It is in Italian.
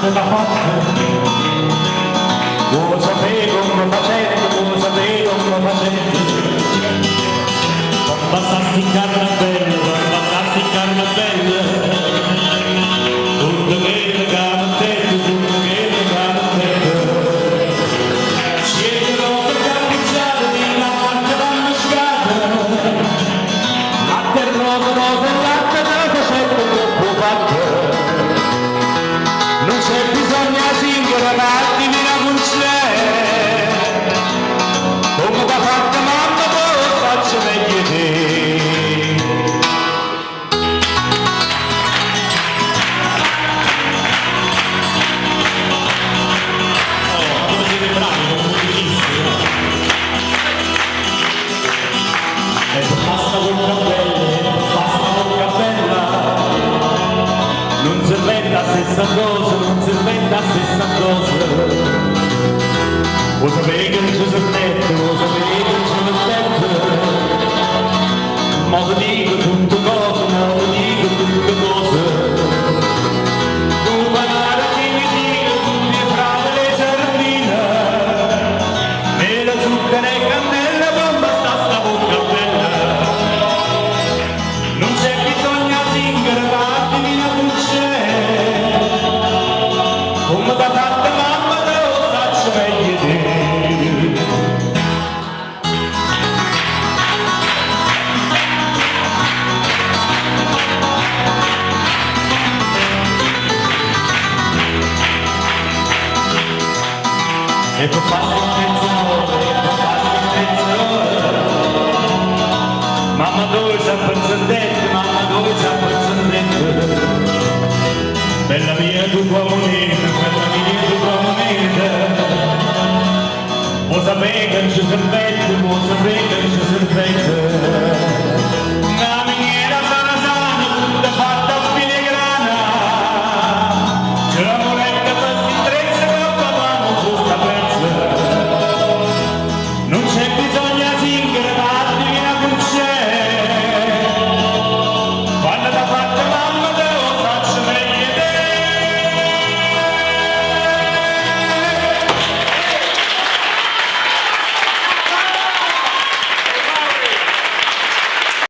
te l'ha fatta, vuoi sapere come facendo, vuoi sapere come facendo, non bastarsi carne bella, non bastarsi carne bella, tutto che le garantetto, tutto che le garantetto, siete robe cappucciate di la parte d'anno scata, latte rosa, rosa, latte da facendo troppo fatto. Non c'è bisogno a singolo, ma divina funzione. Come t'ha fatta mamma, poi lo faccio meglio te. Oh, come siete bravi, non musicisti. E basta bocca bella, non si inventa la stessa cosa, non si inventa la stessa cosa. Vuoi sapere che non ci si mette, vuoi sapere che non ci si mette, ma ti dico tutte cose, ma ti dico tutte cose. Tu parlare di vicino, tutti fra le sardine, e la zucchera e cannella, bomba sta bocca bella. Non c'è bisogno a singere, ma divina funzione. Come t'ha fatta mamma, te lo faccio meglio te. E poi fare un pezzone, e poi fare un pezzone. Mamma dove c'è il pezzondetto, mamma dove c'è il pezzondetto. Bella mia tu tua moneta, bella mia tu tua moneta. Vuoi sapere che non ci servette, vuoi sapere che non ci servette.